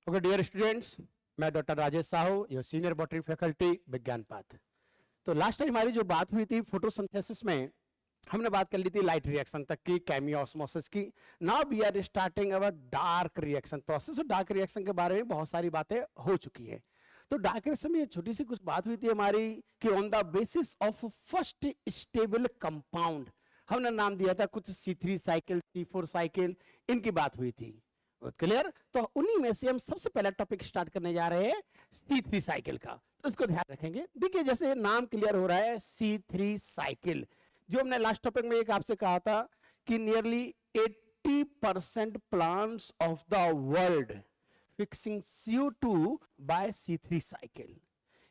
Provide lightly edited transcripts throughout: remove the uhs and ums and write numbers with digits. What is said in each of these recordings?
Okay dear students, मैं doctor Rajesh Sahu, your senior botany faculty विज्ञान पाठ। तो लास्ट टाइम हमारी जो बात हुई थी फोटोसिंथेसिस में, हमने बात कर ली थी लाइट रिएक्शन तक की, केमियो ऑस्मोसिस की। Now we are starting our dark reaction process. Dark reaction के बारे में बहुत सारी बातें हो चुकी है। तो डार्क रिएक्शन में छोटी सी कुछ बात हुई थी हमारी कि on the basis of first stable compound, हमने नाम दिया था कुछ C3 साइकिल, C4 साइकिल, इनकी बात हुई थी। क्लियर? तो उन्हीं में से हम सबसे पहला टॉपिक स्टार्ट करने जा रहे हैं C3 साइकिल का। तो इसको ध्यान रखेंगे। देखिए जैसे नाम क्लियर हो रहा है C3 साइकिल, जो हमने लास्ट टॉपिक में एक आपसे कहा था कि nearly 80% plants of the world fixing CO2 by C3 cycle.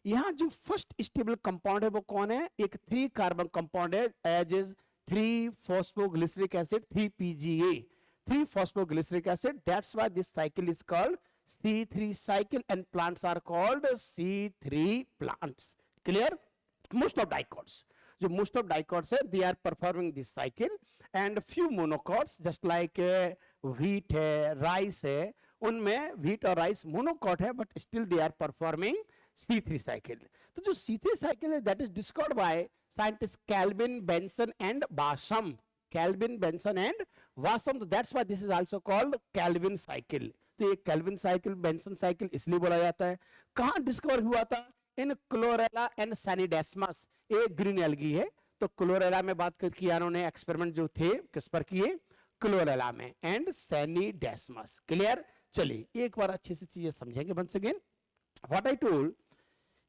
यहां जो फर्स्ट स्टेबल कंपाउंड है वो कौन है? एक 3 कार्बन कंपाउंड है, as is 3 phosphoglyceric acid 3 PGA, 3 phosphoglyceric acid. That's why this cycle is called C3 cycle and plants are called C3 plants. Clear? Most of dicots, जो most of dicots है, they are performing this cycle, and few monocots just like wheat है, rice है, उनमें wheat और rice monocot है, but still they are performing C3 cycle. तो जो C3 cycle है, that is discovered by scientists Kelvin, Benson and Basham. Kelvin, Benson and Basham. That's why this is also called Kelvin cycle. तो ये Kelvin cycle, Benson cycle इसलिए बोला जाता है। कहाँ डिस्कवर हुआ था? इन क्लोरेला एंड सैनिडेस्मस, एक ग्रीन एल्गी है। तो क्लोरेला में बात कर किया उन्होंने, एक्सपेरिमेंट जो थे किस पर किए? क्लोरेला में, एंड सैनिडेस्मस। क्लियर? चलिए एक बार अच्छे से चीजें समझेंगे। Once again what I told,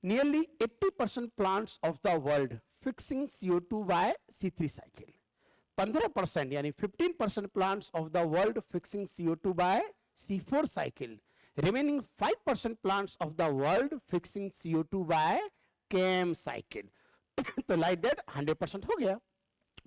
nearly 80% plants of the world fixing CO2 by C3 cycle. 15% यानी 15% plants of the world fixing CO2 by C4 cycle. Remaining 5% plants of the world fixing CO2 by CAM cycle. तो like that 100% हो गया।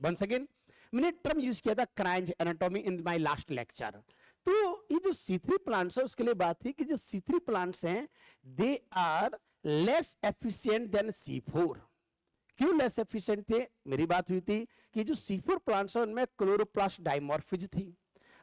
Once again मैंने term use किया था Kranz anatomy in my last lecture. तो ये जो C3 plants है उसके लिए बात थी कि जो C3 प्लांट्स हैं they are less efficient than C4। क्यों लेस एफिशिएंट थे? मेरी बात हुई थी कि जो C4 प्लांट्स है उनमें क्लोरोप्लास्ट डाइमॉर्फिज थी,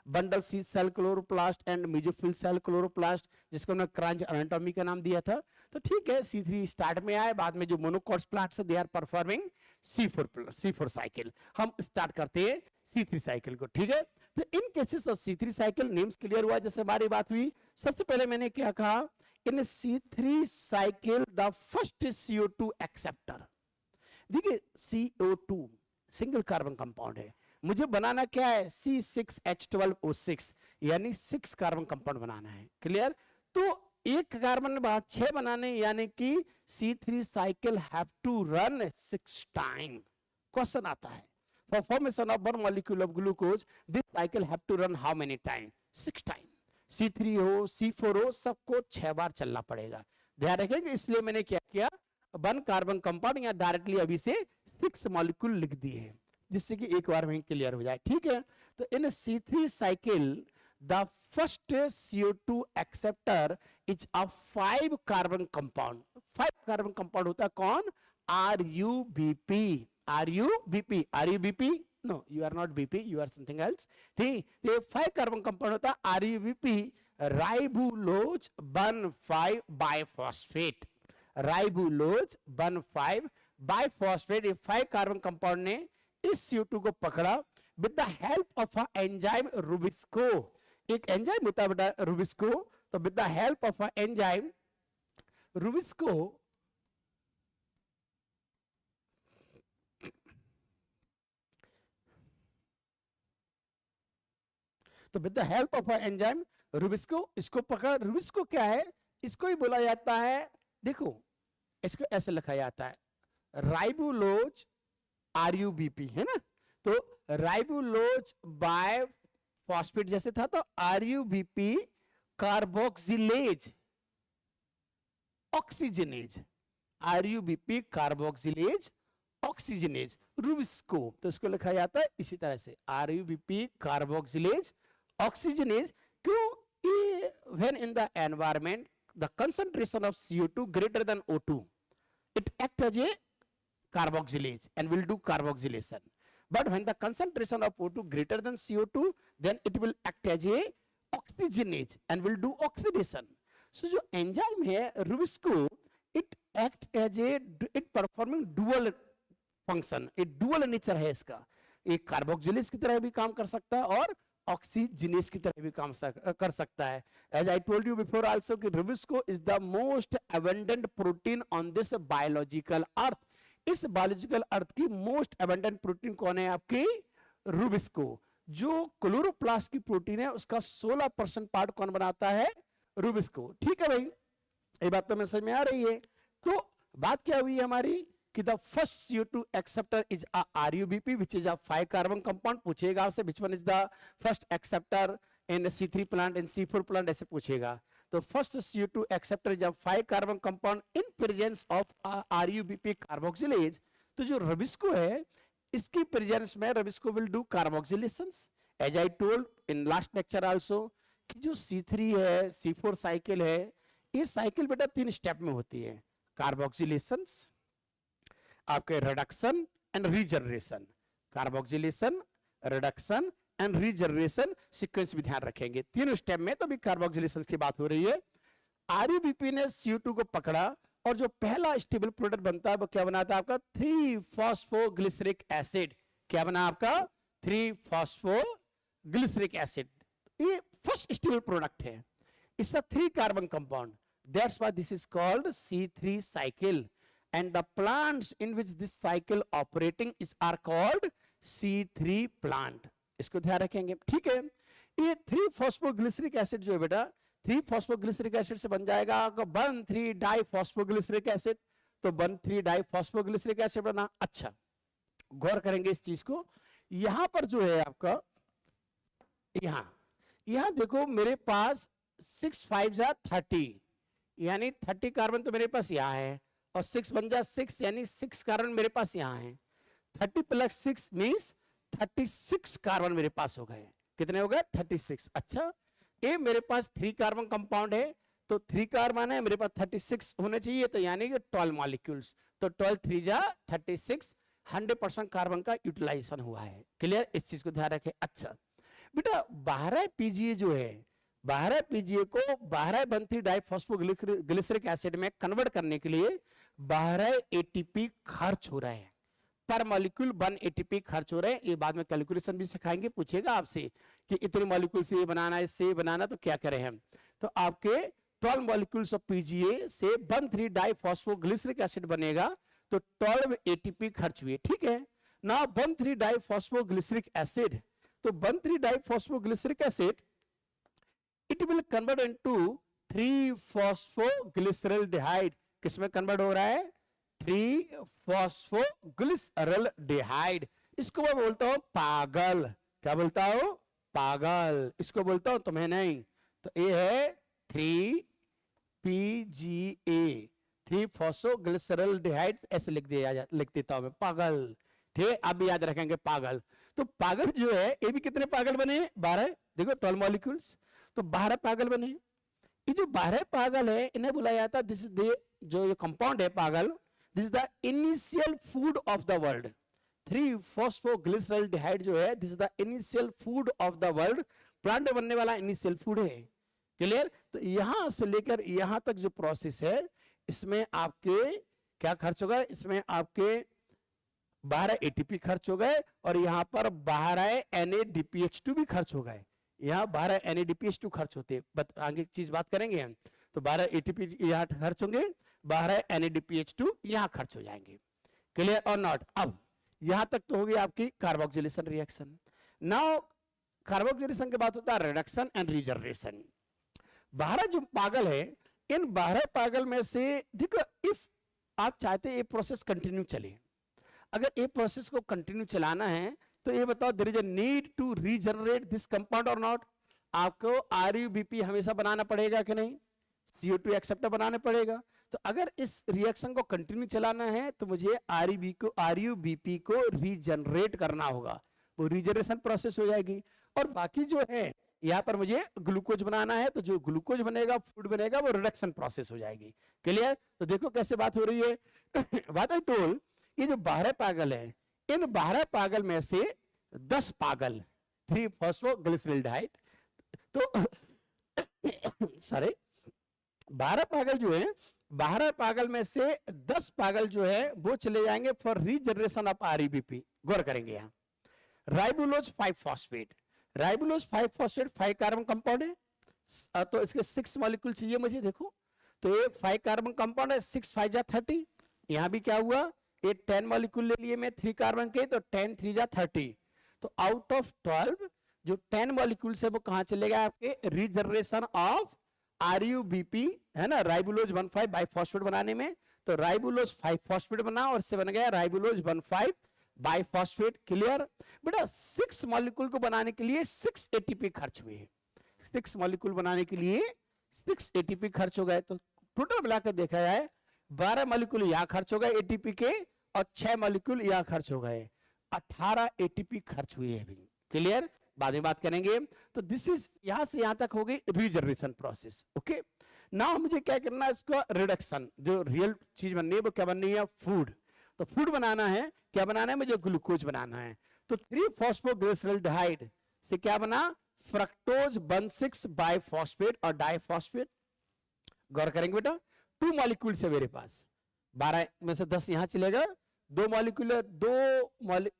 bundle sheath cell chloroplast and mesophyll cell chloroplast, जिसको हमने क्रांच एनाटॉमी का नाम दिया था। तो ठीक है, C3 स्टार्ट में आए, बाद में जो मोनोकॉट्स प्लांट्स है they are performing C4 cycle. हम स्टार्ट करते हैं C3 साइकिल को, ठीक है? तो in cases of C3 cycle names clear हुआ जैसे हमारी बात हुई। सबसे पहले मैंने क्या कहा, इन C3 cycle the first CO2 acceptor. देखिए CO2 सिंगल कार्बन कंपाउंड है, मुझे बनाना क्या है? C6H12O6 यानी 6 कार्बन कंपाउंड बनाना है। क्लियर? तो एक कार्बन के बाद 6 बनाने, यानी कि C3 cycle have to run 6 time. Question आता है, for formation of 1 molecule of glucose this cycle have to run how many time? 6 time. C3 हो C4 हो, सबको 6 बार चलना पड़ेगा। ध्यान रखेंगे, इसलिए मैंने क्या किया, 1 कार्बन कंपाउंड या डायरेक्टली अभी से 6 मॉलिक्यूल लिख दिए हैं, जिससे कि एक बार में क्लियर हो जाए। ठीक है? तो in C3 cycle the first CO2 acceptor is a 5 carbon compound. 5 carbon compound होता है कौन? RUBP। RUBP, RUBP? No, you are not BP, you are something else. ठीक, ये 5 कार्बन कंपाउंड होता है RUBP, ribulose 1,5 biphosphate. Ribulose 1,5 biphosphate, ये 5 carbon compound ने इस CO2 को पकड़ा with the help of enzyme rubisco. एक एंजाइम होता है बेटा रुबिस्को, तो with the help of enzyme rubisco तो with the help of enzyme rubisco इसको पकड़ा। रुबिस्को क्या है? इसको ही बोला जाता है, देखो इसको ऐसे लिखा जाता है राइबुलोज RUBP, है ना? तो राइबुलोज बाय फॉस्फेट जैसे था, तो RUBP carboxylase oxygenase, RUBP carboxylase oxygenase Rubisco. तो इसको लिखा जाता है इसी तरह से RUBP कार्बोक्सिलेज ऑक्सीजनेज। क्यों? When in the environment the concentration of CO2 greater than O2, it acts as a carboxylase and will do carboxylation. But when the concentration of O2 greater than CO2, then it will act as a oxygenase and will do oxidation. So जो enzyme है rubisco, it act as a, it performing dual function, एक dual nature है इसका, एक carboxylase की तरह भी काम कर सकता है और ऑक्सीजिनेज की तरह भी काम कर सकता है. As I told you before also कि rubisco is the most abundant protein on this biological earth. इस बायोलॉजिकल अर्थ की मोस्ट अबंडेंट प्रोटीन कौन है आपकी? रुबिस्को. जो क्लोरोप्लास्ट की प्रोटीन है उसका 16% पार्ट कौन बनाता है? रुबिस्को. ठीक है भाई, ये बात तो मैं समझ में आ रही है. तो बात क्या हुई हमारी कि the first CO2 acceptor is a RUBP which is a 5 carbon compound. पूछेगा आपसे which one is the first acceptor in C3 plant and C4 plant, ऐसे पूछेगा. तो first CO2 acceptor is a 5 carbon compound in presence of RUBP carboxylase. तो जो Rubisco है इसकी presence में Rubisco will do carboxylations. As I told in last lecture also कि जो C3 है C4 साइकिल है, ये साइकिल बेटा 3 स्टेप में होती है. कार्बोक्सिलेशंस, आपके reduction and regeneration. Carboxylation, reduction and regeneration sequence भी ध्यान रखेंगे. तीनों स्टेप में तो भी कार्बोक्सिलेशन की बात हो रही है. आरयूबीपी ने CO2 को पकड़ा और जो पहला स्टेबल प्रोडक्ट बनता है वो क्या बनाता है आपका? 3-फॉस्फोग्लिसरिक एसिड. क्या बना आपका? 3-फॉस्फोग्लिसरिक एसिड. ये फर्स्ट स्टेबल प्रोडक्ट है. It's a 3 carbon compound. That's why this is called C3 cycle. And the plants in which this cycle operating is are called C3 plant. इसको ध्यान रखेंगे. ठीक है, ये 3-फॉस्फोग्लिसरिक एसिड जो है बेटा 3-फॉस्फोग्लिसरिक एसिड से बन जाएगा 1,3-डाइफॉस्फोग्लिसरिक एसिड. तो 1,3-डाइफॉस्फोग्लिसरिक एसिड बना. अच्छा, गौर करेंगे इस चीज को. यहां पर जो है आपका, यहां देखो मेरे पास 6-5-30 यानी 30 कार्बन तो मेरे पास यहाँ है और 6 बन जा 6 यानी 6 कार्बन मेरे पास यहाँ है. 30 + 6 मीन्स 36 कार्बन मेरे पास हो गए. कितने हो गए? 36. अच्छा, ये मेरे पास 3 कार्बन कंपाउंड है तो 3 कार्बन है मेरे पास 36 होने चाहिए, तो यानी कि 12 मॉलिक्यूल्स. तो 12×3=36, 100% कार्बन का यूटिलाइजेशन हुआ है. क्लियर? इस चीज को ध्यान रखें. अच्छा बेटा 12 PGA जो है, 12 PGA को 12-1,3-डाइफॉस्फोग्लिसरिक एसिड में कन्वर्ट करने के लिए 12 ATP खर्च हो रहे हैं. पर मॉलिक्यूल 1 ATP खर्च हो रहे हैं. ये बाद में कैलकुलेशन भी सिखाएंगे. पूछेगा आपसे कि इतने मॉलिक्यूल से ये बनाना है, इससे बनाना, तो क्या करें हम. तो आपके 12 मॉलिक्यूल्स ऑफ PGA से 1,3-डाइफॉस्फोग्लिसरिक एसिड बनेगा तो 12 ATP खर्च हुए. ठीक है ना. 1,3-डाइफॉस्फोग्लिसरिक एसिड, तो 1,3-डाइफॉस्फोग्लिसरिक acid it will convert into 3-phosphoglyceraldehyde. किसमें कन्वर्ट हो रहा है? 3-phosphoglyceraldehyde. इसको मैं बोलता हूं पागल. क्या बोलता हूं? पागल. इसको बोलता हूं तुम्हें नहीं. तो ये है 3-PGA, 3-phosphoglyceraldehyde. ऐसे लिख देता हूं मैं, पागल. ठीक है, आप भी याद रखेंगे पागल. तो पागल जो है, ये भी कितने पागल बने? 12. देखो 12 मॉलिक्यूल्स, तो 12 पागल बने. ये जो 12 पागल है इन्हें बुलाया जाता है, दिस इज द, जो ये कंपाउंड है पागल, this is the initial food of the world. 3-phosphoglyceraldehyde जो है, this is the initial food of the world. Plant में बनने वाला इनिशियल फूड है. क्लियर? तो यहां से लेकर यहां तक जो प्रोसेस है, इसमें आपके क्या खर्च होगा? इसमें आपके 12 ATP खर्च हो गए और यहां पर 12 NADPH2 भी खर्च हो गए. यहाँ 12 NADPH2 खर्च होते. आगे चीज बात करेंगे हम. तो 12 ATP यहाँ खर्च होंगे, 12 NADPH2 यहाँ खर्च हो जाएंगे. क्लियर और नॉट? अब यहां तक तो होगी आपकी कार्बोक्सिलेशन रिएक्शन. नाउ कार्बोक्सिलेशन के बाद होता है रिडक्शन एंड रीजनरेशन. 12 जो पागल है, इन 12 पागल में से देखो, इफ आप चाहते ये प्रोसेस कंटिन्यू चले, अगर ये प्रोसेस को कंटिन्यू चलाना है तो ये बताओ, there is a need to regenerate this compound or not. आपको RUBP हमेशा बनाना पड़ेगा कि नहीं? CO2 एक्सेप्टर बनाना पड़ेगा. तो अगर इस रिएक्शन को कंटिन्यू चलाना है तो मुझे RUBP को रीजनरेट करना होगा. वो रीजनरेशन प्रोसेस हो जाएगी. और बाकी जो है यहाँ पर मुझे ग्लूकोज बनाना है, तो जो ग्लूकोज बनेगा, फूड बनेगा, वो रिडक्शन प्रोसेस हो जाएगी. क्लियर? तो देखो कैसे बात हो रही है. बात आई टोल्ड, ये जो 12 पागल है, इन 12 पागल में से 10 पागल 3-phosphoglyceraldehyde, तो सॉरी, 12 पागल जो है, 12 पागल में से 10 पागल जो है वो चले जाएंगे फॉर रीजनरेशन ऑफ आरईबीपी। गौर करेंगे यहाँ राइबोलोज 5 फॉस्फेट, राइबोलोज 5 फॉस्फेट 5 कार्बन कंपाउंड है, तो इसके 6 मॉलिक्यूल चाहिए मुझे। देखो तो ये 5 कार्बन कंपाउंड है, 6 5 जा 30। यहाँ भी क्या हुआ, ये 10 मॉलिक्यूल ले लिए मैं 3 कार्बन के, तो 10 3 जा 30। तो आउट ऑफ 12 जो 10 मॉलिक्यूल से वो कहां चले गए आपके रीजनरेशन ऑफ आरयूबीपी, है ना, राइबोलोज 1,5 बाइफॉस्फेट बनाने में। तो राइबोलोज 5 फॉस्फेट बना और इससे बन गया राइबोलोज 1,5 बाइफॉस्फेट। क्लियर बेटा, 6 मॉलिक्यूल को बनाने के लिए 6 एटीपी खर्च हुए, 6 मॉलिक्यूल बनाने के लिए 6 एटीपी खर्च हो गए। तो टोटल मिलाकर देखा जाए 12 मॉलिक्यूल यहां खर्च हो गए एटीपी के, और 6 मॉलिक्यूल यहां खर्च हो गए, 18 एटीपी खर्च हुए हैं। क्लियर, बाद में बात करेंगे। तो दिस इज, यहां से यहां तक हो गई रीजनरेशन प्रोसेस। ओके, नाउ मुझे क्या करना है, इसका रिडक्शन, जो रियल चीज बननी है वो क्या बननी है, फूड। तो फूड बनाना है, क्या बनाना है मुझे, ग्लूकोज बनाना है। तो 3-फॉस्फोग्लिसरॉल्डिहाइड से क्या बना, फ्रक्टोज 1,6 बाइफॉस्फेट और डाइफॉस्फेट। गौर करेंगे बेटा, 2 मॉलिक्यूल से मेरे पास 12 में से 10 यहां चलेगा, 2 मॉलिक्यूल,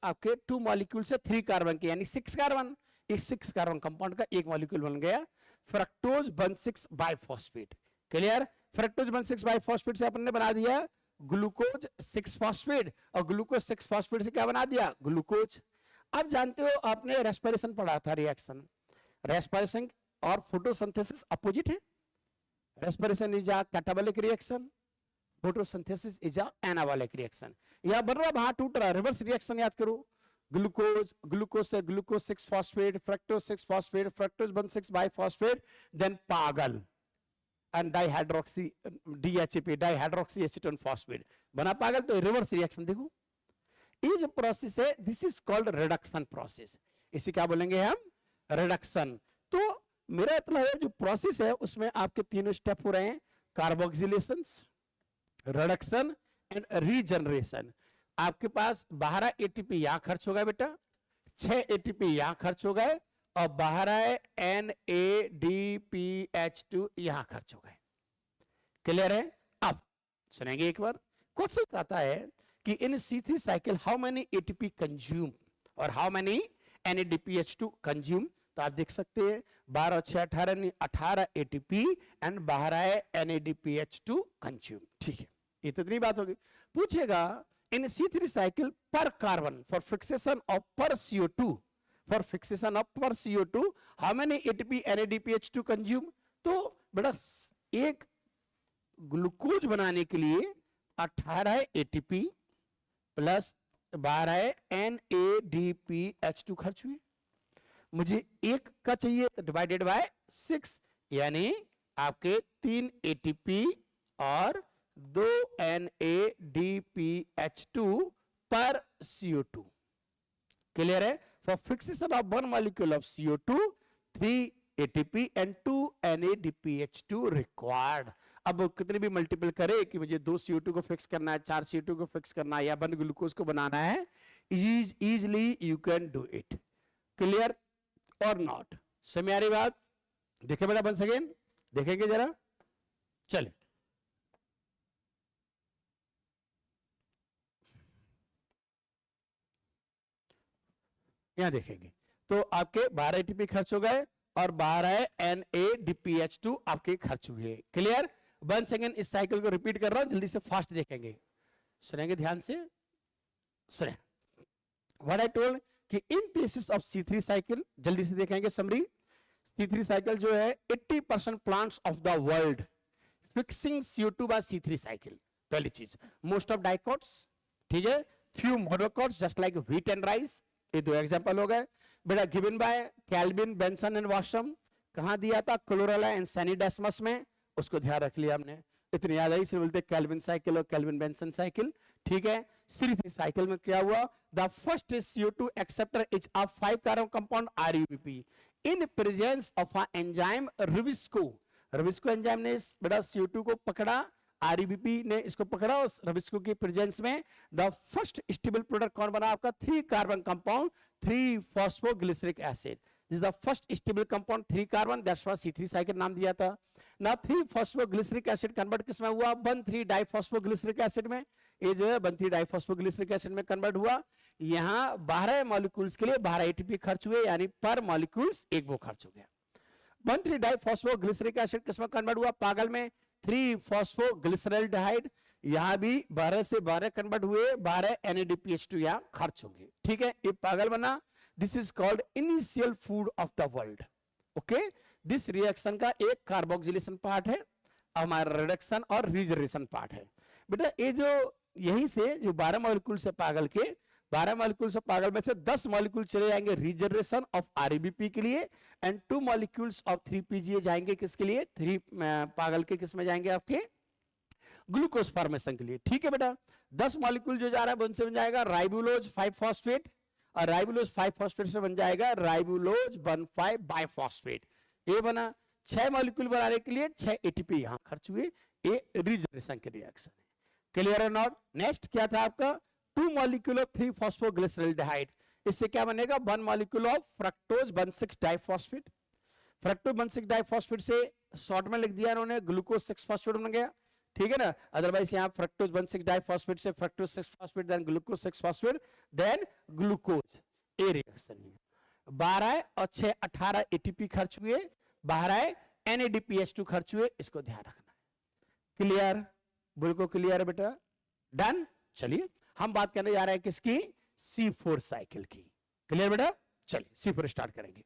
आपके 2 मॉलिक्यूल से 3 कार्बन के, यानी 6 कार्बन, इस 6 कार्बन कंपाउंड का 1 मॉलिक्यूल बन गया fructose 1,6 biphosphate. Clear, fructose 1,6 biphosphate से अपन ने बना दिया ग्लूकोज 6 फॉस्फेट, और ग्लूकोज 6 फॉस्फेट से क्या बना दिया, ग्लूकोज। अब जानते हो आपने रेस्पिरेशन पढ़ा था, रिएक्शन, रेस्पिरेशन और फोटोसिंथेसिस अपोजिट है। Respiration is a catabolic reaction, photosynthesis is a anabolic reaction. यह बन रहा, वहां टूट रहा, रिवर्स रिएक्शन याद करो। ग्लूकोज, ग्लूकोज से glucose 6 phosphate, fructose 6 phosphate, fructose 1,6 biphosphate, then PGAL and dihydroxy DHAP, dihydroxy acetone phosphate बना पागल। तो रिवर्स रिएक्शन देखो, ये जो प्रोसेस है this is called reduction process. इसे क्या बोलेंगे हम, रिडक्शन। तो मेरा मतलब है जो प्रोसेस है उसमें आपके 3 स्टेप हो रहे हैं, कार्बोक्सिलेशन, रिडक्शन एंड रीजनरेशन। आपके पास 12 एटीपी यहां खर्च हो गए बेटा, 6 एटीपी यहां खर्च हो गए, और 12 NADPH2 यहां खर्च हो गए। क्लियर है। अब सुनेंगे एक बार, क्वेश्चन आता है कि इन C3 cycle how many ATP consume और हाउ मेनी NADPH2 कंज्यूम। तो आप देख सकते हैं 12 6 18 18 एटीपी एंड 12 NADPH2 कंज्यूम। ठीक है, ये तो इतनी बात होगी। पूछेगा इन C3 साइकिल पर कार्बन फॉर फिक्सेशन ऑफ पर CO2, फॉर फिक्सेशन ऑफ पर CO2 how many ATP NADPH2 consume. तो बेटा एक ग्लूकोज बनाने के लिए 18 एटीपी प्लस 12 NADPH2 खर्च हुए। मुझे एक का चाहिए तो डिवाइडेड बाय 6, यानी आपके 3 एटीपी और 2 NADPH2 पर CO2। क्लियर है। For fixation of 1 molecule of CO2 3 ATP and 2 NADPH2 required. अब कितने भी मल्टीपल करे कि मुझे 2 CO2 को फिक्स करना है, 4 CO2 को फिक्स करना है, या 1 ग्लूकोज को बनाना है, easily you can do it. Clear और नॉट, समझ आ रही बात। देखे बेटा, वन सेकेंड देखेंगे जरा, चले यहां देखेंगे। तो आपके 12 एटीपी खर्च हो गए और 12 NADPH2 आपके खर्च हुए। क्लियर। 1 सेकेंड इस साइकिल को रिपीट कर रहा हूं, जल्दी से फास्ट देखेंगे, सुनेंगे ध्यान से, सुने व्हाट आई टोल्ड कि इन केसेस ऑफ C3 साइकिल, जल्दी से देखेंगे समरी। C3 साइकिल जो है 80% plants of the world fixing CO2 by C3 cycle. पहली चीज, मोस्ट ऑफ डाइकोट्स, ठीक है, few monocots just like wheat and rice. ये 2 एग्जांपल हो गए बेटा, given by Calvin, Benson and Bassham. कहां दिया था, क्लोरेला एंड सैनिडेस्मस में, उसको ध्यान रख लिया हमने, इतनी याद आई, इसलिए बोलते कैल्विन साइकिल और कैल्विन बेंसन साइकिल। ठीक है। C3 साइकिल में क्या हुआ, the first CO2 acceptor is a 5 carbon compound RUBP in presence of a enzyme rubisco. Rubisco enzyme ने बेटा CO2 को पकड़ा, RUBP ने इसको पकड़ा, और रिविस्को की प्रेजेंस में द फर्स्ट स्टेबल प्रोडक्ट कौन बना आपका, 3 carbon compound 3-फॉस्फोग्लिसरिक acid. This is the first stable compound 3 carbon, that's why C3 cycle नाम दिया था। ना 3-फॉस्फोग्लिसरिक एसिड कन्वर्ट किसमें हुआ, 1,3-डाइफॉस्फोग्लिसरिक एसिड में। ये जो है 1,3-डाइफॉस्फोग्लिसरिक एसिड में कन्वर्ट हुआ। यहाँ 12 मॉलिक्यूल्स के लिए 12 एटीपी खर्च हुए, यानी पर मॉलिक्यूल्स एक वो खर्च हो गया। 1,3-डाइफॉस्फोग्लिसरिक एसिड किसमें कन्वर्ट हुआ, पागल में 3-फॉस्फोग्लिसरल्डिहाइड, यहां भी 12 से 12 कन्वर्ट हुए, 12 NADPH2 यहां खर्च होंगे। ठीक है, ये पागल बना। This is called initial food of the world. Okay, this reaction का एक कार्बोक्सिलेशन पार्ट है, हमारा रिडक्शन और रिजनरेशन पार्ट है। बेटा ये जो यहीं से जो 12 मॉलिक्यूल से पागल के 12 मॉलिक्यूल से पागल में से 10 मॉलिक्यूल चले जाएंगे रिजनरेशन ऑफ RBP के लिए, एंड 2 मॉलिक्यूल्स ऑफ 3PGA जाएंगे किसके लिए, 3 पागल के किसमें जाएंगे, आपके ग्लूकोज फॉर्मेशन के लिए। ठीक है बेटा, 10 मॉलिक्यूल जो जा रहा है उनसे बन जाएगा राइबुलोज 5-फॉस्फेट, और राइबुलोज 5-फॉस्फेट से बन जाएगा राइबुलोज 1,5-बाइफॉस्फेट। ये बना। 6 मॉलिक्यूल बनाने के लिए 6 ATP यहां खर्च हुए। ये रिजनरेशन के रिएक्शन है। क्लियर है नॉट? नेक्स्ट क्या था आपका, 2 मॉलिक्यूल ऑफ 3-फॉस्फोग्लिसरल्डिहाइड, इससे क्या बनेगा, 1 molecule of fructose 1,6-डाइफॉस्फेट। Fructose diphosphate से शॉर्ट में लिख दिया इन्होंने ग्लूकोज 6-फॉस्फेट बन गया। ठीक है ना, अदरवाइज यहाँ फ्रक्टोज 1,6-डाइफॉस्फेट से fructose phosphate, then glucose phosphate, then glucose. A reaction है। 12 और 6 18 ATP खर्च हुए, 12 NADPH2 खर्च हुए, इसको ध्यान रखना है। क्लियर, बिल्कुल क्लियर है बेटा, डन। चलिए हम बात करने जा रहे हैं किसकी, C4 साइकिल की। क्लियर बेटा, चलिए C4 स्टार्ट करेंगे।